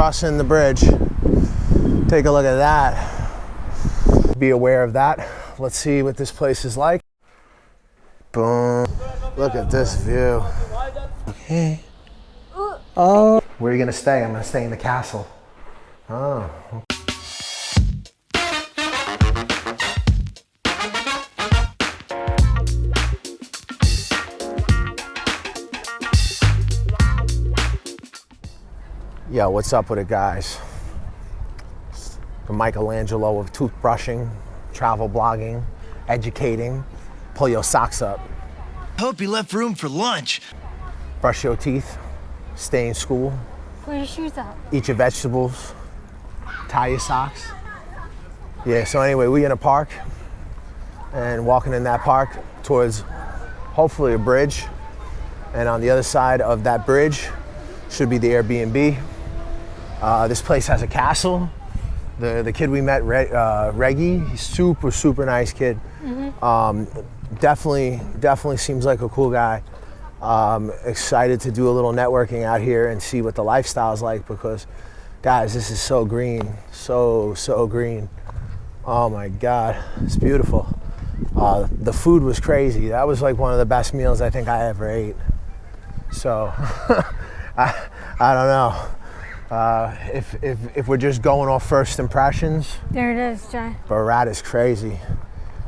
crossing the bridge. Take a look at that. Be aware of that. Let's see what this place is like. Boom. Look at this view. Okay. Oh. Where are you gonna stay? I'm gonna stay in the castle. Oh. Yo, what's up with it, guys? The Michelangelo of toothbrushing, travel blogging, educating. Pull your socks up. Hope you left room for lunch. Brush your teeth. Stay in school. Pull your shoes up. Eat your vegetables. Tie your socks. Yeah, so anyway, we in a park and walking in that park towards hopefully a bridge. And on the other side of that bridge should be the Airbnb. This place has a castle. The kid we met, Reggie, he's super nice kid. Definitely seems like a cool guy. Excited to do a little networking out here and see what the lifestyle's like because, guys, this is so green, so green. Oh my God, it's beautiful. The food was crazy. That was like one of the best meals I think I ever ate. So, I don't know. If we're just going off first impressions. There it is, Jay. Berat is crazy. See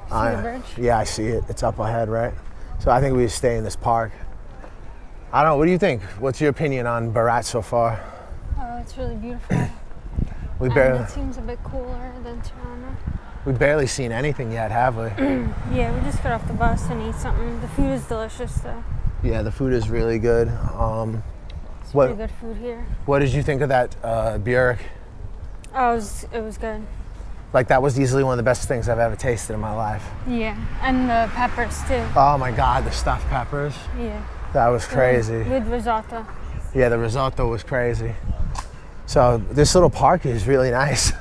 the bridge? Yeah, I see it. It's up ahead, right? So I think we should stay in this park. I don't know, what do you think? What's your opinion on Berat so far? Oh, it's really beautiful. It seems a bit cooler than Toronto. We've barely seen anything yet, have we? Yeah, we just got off the bus and ate something. The food is delicious, though. Yeah, the food is really good. It's pretty good food here. What did you think of that Berat? Oh, it was good. Like, that was easily one of the best things I've ever tasted in my life. Yeah, and the peppers too. Oh my God, the stuffed peppers. Yeah. That was crazy. With risotto. Yeah, the risotto was crazy. So this little park is really nice.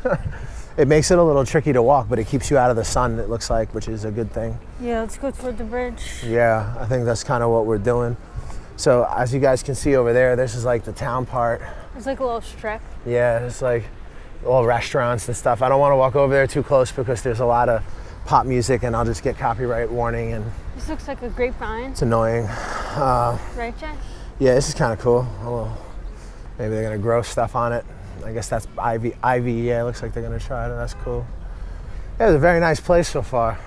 It makes it a little tricky to walk, but it keeps you out of the sun, it looks like, which is a good thing. Yeah, let's go toward the bridge. Yeah, I think that's kind of what we're doing. So as you guys can see over there, this is like the town part. It's like a little strip. Yeah, it's like all restaurants and stuff. I don't want to walk over there too close because there's a lot of pop music and I'll just get copyright warning and This looks like a grapevine. it's annoying. Right, Jay? Yeah, this is kind of cool. Maybe they're gonna grow stuff on it. I guess that's ivy. Yeah, it looks like they're gonna try it. That's cool. Yeah, it's a very nice place so far.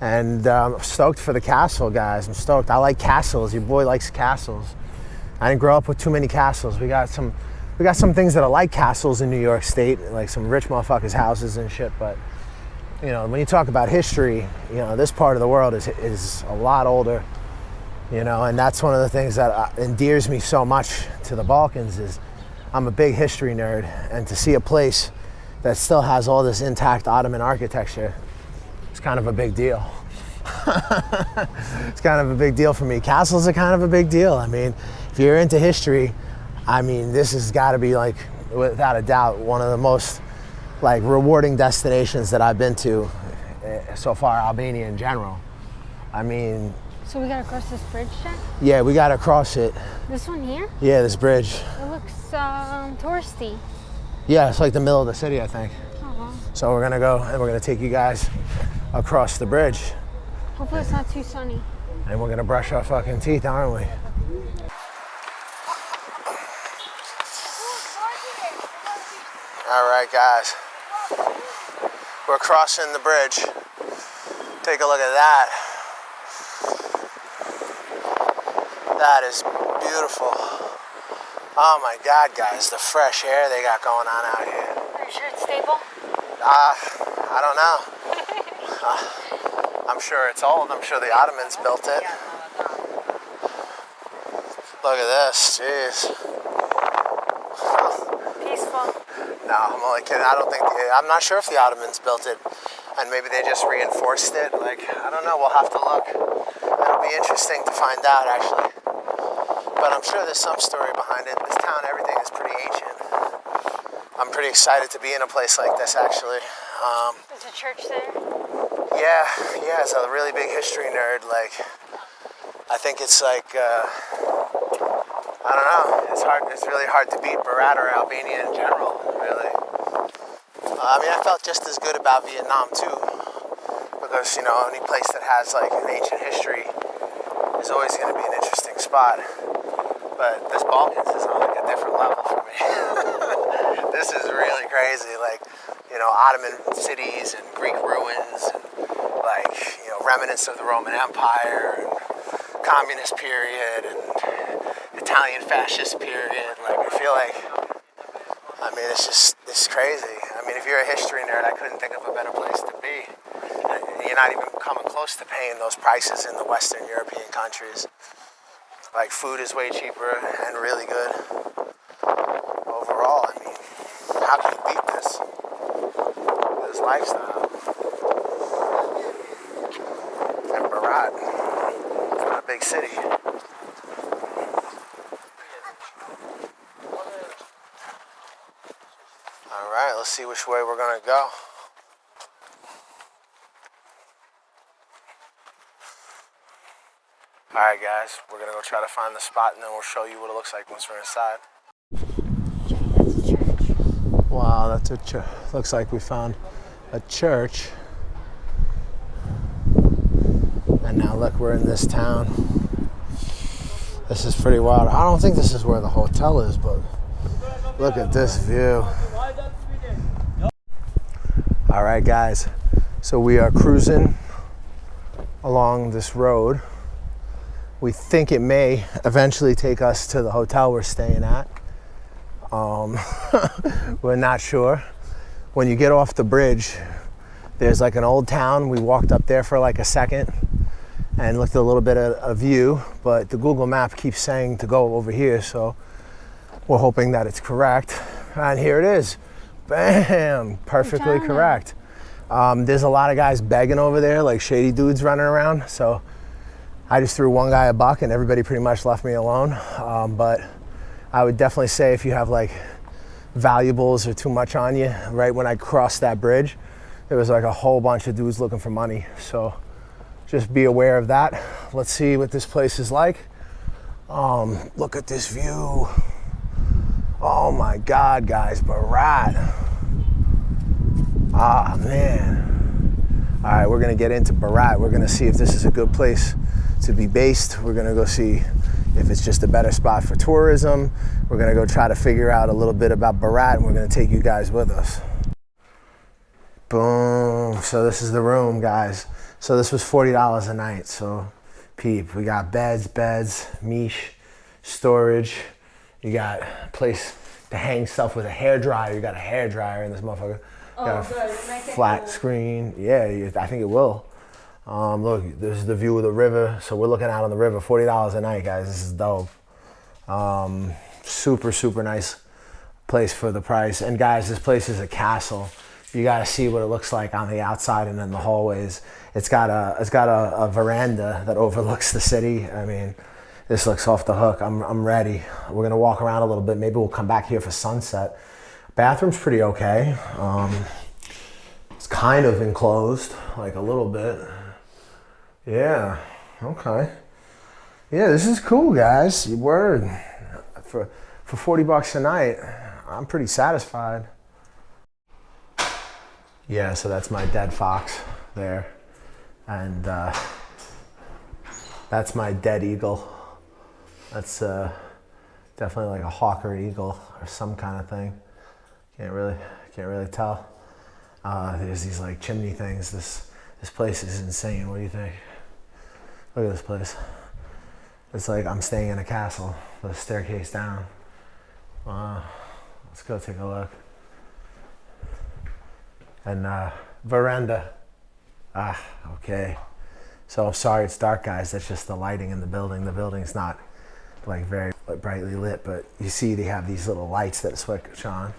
And I'm stoked for the castle, guys. I'm stoked. I like castles. Your boy likes castles. I didn't grow up with too many castles. We got some things that are like castles in New York State, like some rich motherfuckers' houses and shit. But you know, when you talk about history, you know, this part of the world is a lot older. You know, and that's one of the things that endears me so much to the Balkans is I'm a big history nerd, and to see a place that still has all this intact Ottoman architecture, it's kind of a big deal. It's kind of a big deal for me. Castles are kind of a big deal. I mean, if you're into history, I mean, this has got to be like, without a doubt, one of the most like rewarding destinations that I've been to so far, Albania in general. I mean, so we gotta cross this bridge, Jack? Yeah, we gotta cross it. This one here? Yeah, this bridge. It looks touristy. Yeah, it's like the middle of the city, I think. Oh, wow. So we're gonna go and we're gonna take you guys across the bridge. Hopefully it's not too sunny. And we're gonna brush our fucking teeth, aren't we? All right, guys. We're crossing the bridge. Take a look at that. That is beautiful. Oh my God, guys, the fresh air they got going on out here. Are you sure it's stable? I don't know. I'm sure it's old. I'm sure the Ottomans built it. Look at this, jeez. Peaceful. No, I'm only kidding. I'm not sure if the Ottomans built it and maybe they just reinforced it. Like, I don't know, we'll have to look. It'll be interesting to find out, actually. But I'm sure there's some story behind it. This town, everything is pretty ancient. I'm pretty excited to be in a place like this, actually. There's a church there? Yeah, as a really big history nerd, like, I think it's like, I don't know. It's hard. It's really hard to beat Berat or Albania in general, really. I mean, I felt just as good about Vietnam too, because you know, any place that has like an ancient history is always going to be an interesting spot. But this Balkans is on like a different level for me. This is really crazy. Like, you know, Ottoman cities and Greek ruins, and like, you know, remnants of the Roman Empire and communist period and Italian fascist period. Like, I feel like, I mean, it's crazy. I mean, if you're a history nerd, I couldn't think of a better place to be. You're not even coming close to paying those prices in the Western European countries. Like, food is way cheaper and really good. Overall, I mean, how can you beat this? This lifestyle. And Berat, it's not a big city. All right, let's see which way we're gonna go. All right, guys, we're gonna go try to find the spot, and then we'll show you what it looks like once we're inside. That's a church. Wow, that's a church. Looks like we found a church. And now look, we're in this town. This is pretty wild. I don't think this is where the hotel is, but look at this view. All right, guys, so we are cruising along this road. We think it may eventually take us to the hotel we're staying at. We're not sure. When you get off the bridge, there's like an old town. We walked up there for like a second and looked at a little bit of a view, but the Google map keeps saying to go over here, so we're hoping that it's correct. And here it is. Bam! Perfectly correct. There's a lot of guys begging over there, like shady dudes running around, so I just threw one guy a buck and everybody pretty much left me alone. But I would definitely say if you have like valuables or too much on you, right when I crossed that bridge, there was like a whole bunch of dudes looking for money. So just be aware of that. Let's see what this place is like. Look at this view. Oh my God, guys, Berat. Ah, man. All right, we're gonna get into Berat. We're gonna see if this is a good place to be based. We're gonna go see if it's just a better spot for tourism. We're gonna go try to figure out a little bit about Berat, and we're gonna take you guys with us. Boom, so this is the room, guys. So this was $40 a night, so peep. We got beds, miche, storage. You got a place to hang stuff with a hairdryer. You got a hairdryer in this motherfucker. Got a flat screen. Yeah, I think it will. Look, this is the view of the river. So we're looking out on the river. $40 a night, guys. This is dope. Super, super nice place for the price. And guys, this place is a castle. You got to see what it looks like on the outside and in the hallways. It's got a veranda that overlooks the city. I mean, this looks off the hook. I'm ready. We're gonna walk around a little bit. Maybe we'll come back here for sunset. Bathroom's pretty okay. It's kind of enclosed, like a little bit. Yeah, okay. Yeah, this is cool, guys. Word. For $40 a night, I'm pretty satisfied. Yeah, so that's my dead fox there. And that's my dead eagle. That's definitely like a hawk or eagle or some kind of thing. Can't really tell. There's these like chimney things. This place is insane. What do you think? Look at this place. It's like I'm staying in a castle with a staircase down. Let's go take a look. And veranda. Okay. So I'm sorry it's dark, guys. That's just the lighting in the building. The building's not like very brightly lit, but you see they have these little lights that switch on.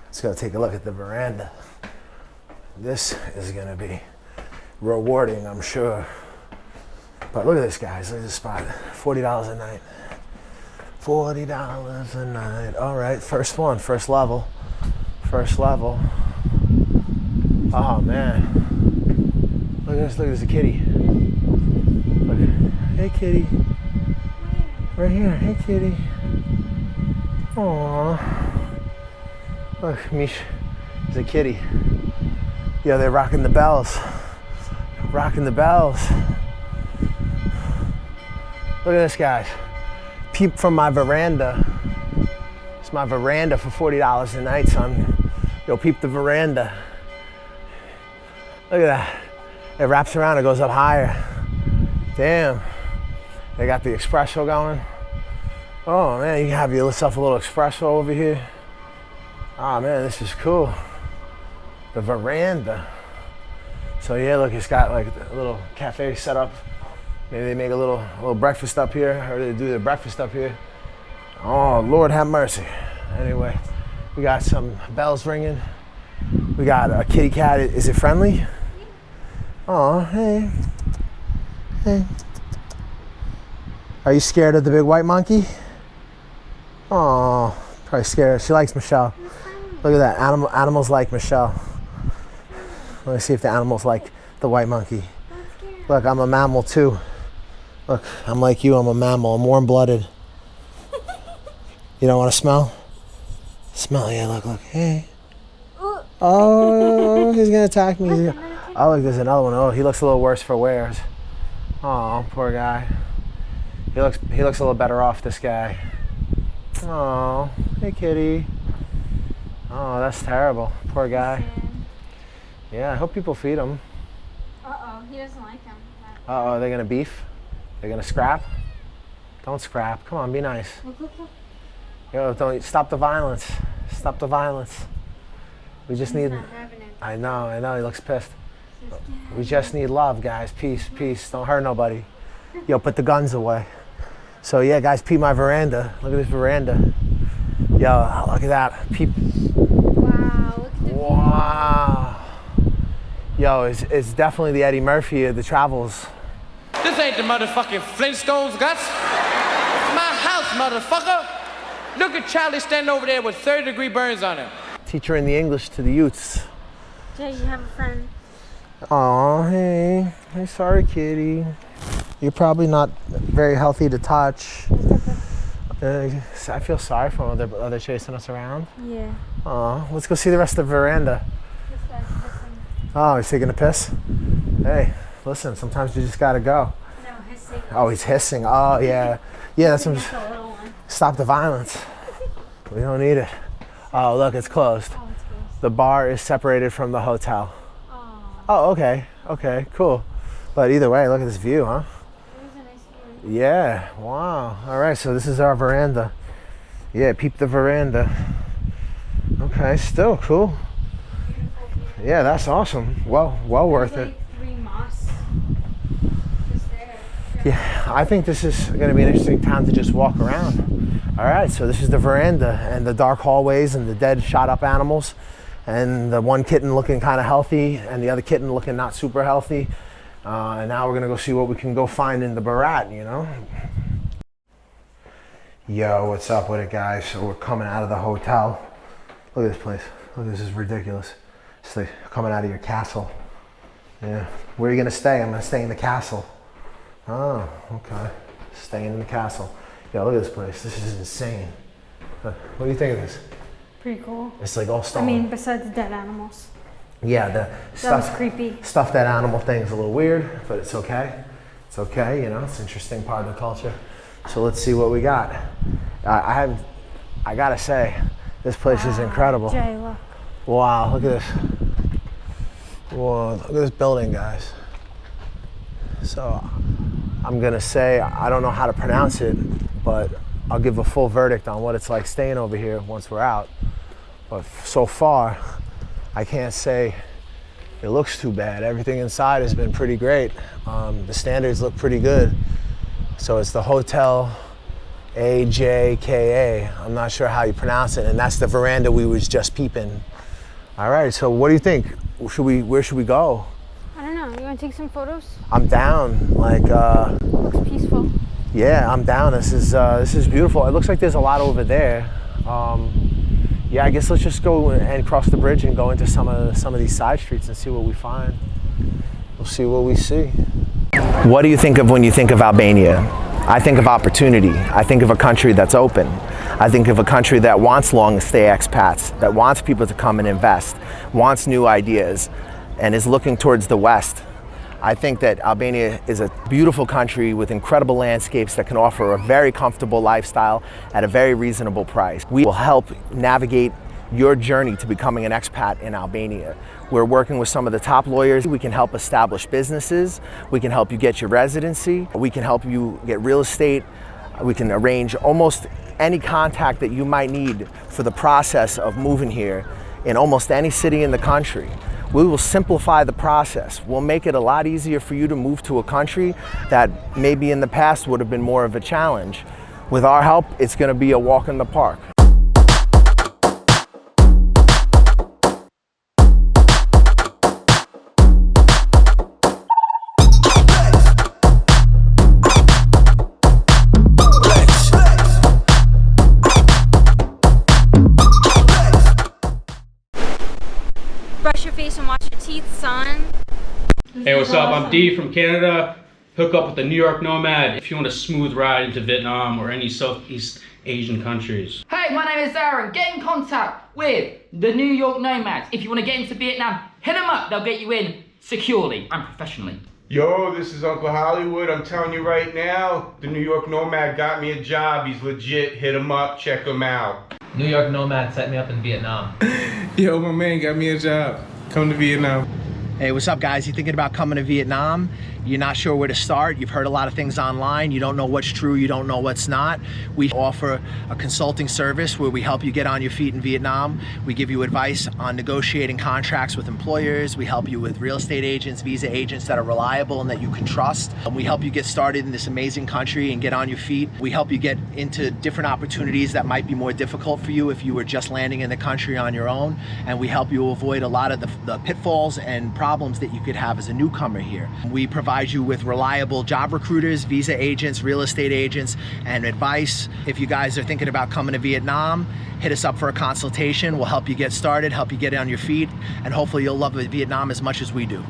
Let's go take a look at the veranda. This is gonna be rewarding, I'm sure. But look at this, guys. Look at this spot. $40 a night. $40 a night. All right, first one, first level. First level. Oh man. Look at this, there's a kitty. Look. Hey kitty. Right here, hey kitty. Aww. Look, Mish is a kitty. Yeah, they're rocking the bells. Rocking the bells. Look at this, guys. Peep from my veranda. It's my veranda for $40 a night, son. Yo, peep the veranda. Look at that. It wraps around, it goes up higher. Damn. They got the espresso going. Oh man, you can have yourself a little espresso over here. Oh man, this is cool. The veranda. So yeah, look, it's got like a little cafe set up. Maybe they make a little breakfast up here, or they do their breakfast up here. Oh, Lord have mercy. Anyway, we got some bells ringing. We got a kitty cat. Is it friendly? Oh, hey. Hey. Are you scared of the big white monkey? Oh, probably scared. She likes Michelle. Look at that. Animals like Michelle. Let me see if the animals like the white monkey. Look, I'm a mammal too. Look, I'm like you. I'm a mammal. I'm warm-blooded. You don't want to smell? Smell, yeah, look. Hey. Oh, he's going to attack me. Oh, look, there's another one. Oh, he looks a little worse for wears. Oh, poor guy. He looks a little better off, this guy. Oh, hey, kitty. Oh, that's terrible. Poor guy. Yeah, I hope people feed him. Uh-oh, he doesn't like him. Uh-oh, are they going to beef? They're going to scrap? Don't scrap. Come on, be nice. Look. Yo, don't stop the violence. Stop the violence. We just need. Not having it. I know. He looks pissed. We just need love, guys. Peace. Don't hurt nobody. Yo, put the guns away. So yeah, guys, peep my veranda. Look at this veranda. Yo, look at that. Peep. Wow, look at the view. Wow. Yo, it's definitely the Eddie Murphy of the travels. This ain't the motherfucking Flintstones, Gus. It's my house, motherfucker. Look at Charlie standing over there with 30-degree burns on him. Teacher in the English to the youths. Jay, you have a friend. Aw, hey. Hey, sorry, kitty. You're probably not very healthy to touch. I feel sorry for them. They're chasing us around. Yeah. Aw, let's go see the rest of the veranda. This guy's hissing. Oh, he's taking a piss? Hey, listen, sometimes you just gotta go. No, hissing. Oh, he's hissing. Oh, yeah. Yeah, that's That's a little one. Stop the violence. We don't need it. Oh, look, it's closed. Oh, it's close. The bar is separated from the hotel. Oh, Oh, okay, cool. But either way, look at this view, huh? it was a nice view. Yeah, wow. All right, so this is our veranda. Yeah, peep the veranda. Okay, still cool. Beautiful view. Yeah, that's awesome. Well worth There's it. like 3 moss just there. Yeah, I think this is going to be an interesting time to just walk around. All right, so this is the veranda and the dark hallways and the dead, shot up animals, and the one kitten looking kind of healthy and the other kitten looking not super healthy. And now we're going to go see what we can go find in the Berat, you know? Yo, what's up with it, guys? So we're coming out of the hotel. Look at this place. Look, this is ridiculous. It's like coming out of your castle. Yeah. Where are you going to stay? I'm going to stay in the castle. Oh, okay. Staying in the castle. Yo, look at this place. This is insane. What do you think of this? Pretty cool. It's like all stone. I mean, besides dead animals. Yeah, the That was stuff, creepy. stuff that animal thing is a little weird, but it's okay. It's okay, you know, it's an interesting part of the culture. So let's see what we got. I gotta say, this place is incredible. Jay, look. Wow, look at this. Whoa, look at this building, guys. So I'm gonna say, I don't know how to pronounce it, but I'll give a full verdict on what it's like staying over here once we're out. But so far, I can't say it looks too bad. Everything inside has been pretty great. The standards look pretty good. So it's the Hotel AJKA. I'm not sure how you pronounce it, and that's the veranda we was just peeping. All right, so what do you think? Where should we go? I don't know. You want to take some photos? I'm down. Like, Looks peaceful. yeah, I'm down. This is beautiful. It looks like there's a lot over there. Yeah, I guess let's just go and cross the bridge and go into some of these side streets and see what we find. We'll see what we see. What do you think of when you think of Albania? I think of opportunity. I think of a country that's open. I think of a country that wants long-stay expats, that wants people to come and invest, wants new ideas, and is looking towards the West. I think that Albania is a beautiful country with incredible landscapes that can offer a very comfortable lifestyle at a very reasonable price. We will help navigate your journey to becoming an expat in Albania. We're working with some of the top lawyers. We can help establish businesses. We can help you get your residency. We can help you get real estate. We can arrange almost any contact that you might need for the process of moving here in almost any city in the country. We will simplify the process. We'll make it a lot easier for you to move to a country that maybe in the past would have been more of a challenge. With our help, it's going to be a walk in the park. Brush your face and wash your teeth, son. Hey, what's up? I'm D from Canada. Hook up with the New York Nomad if you want a smooth ride into Vietnam or any Southeast Asian countries. Hey, my name is Aaron. Get in contact with the New York Nomads. If you want to get into Vietnam, hit them up. They'll get you in securely and professionally. Yo, this is Uncle Hollywood. I'm telling you right now, the New York Nomad got me a job. He's legit. Hit him up. Check him out. New York Nomad set me up in Vietnam. Yo, my man got me a job. Come to Vietnam. Hey, what's up, guys? You thinking about coming to Vietnam? You're not sure where to start. You've heard a lot of things online. You don't know what's true. You don't know what's not. We offer a consulting service where we help you get on your feet in Vietnam. We give you advice on negotiating contracts with employers. We help you with real estate agents, visa agents that are reliable and that you can trust. We help you get started in this amazing country and get on your feet. We help you get into different opportunities that might be more difficult for you if you were just landing in the country on your own. And we help you avoid a lot of the pitfalls and problems that you could have as a newcomer here. We provide you with reliable job recruiters, visa agents, real estate agents, and advice. If you guys are thinking about coming to Vietnam, hit us up for a consultation. We'll help you get started, help you get on your feet, and hopefully you'll love Vietnam as much as we do.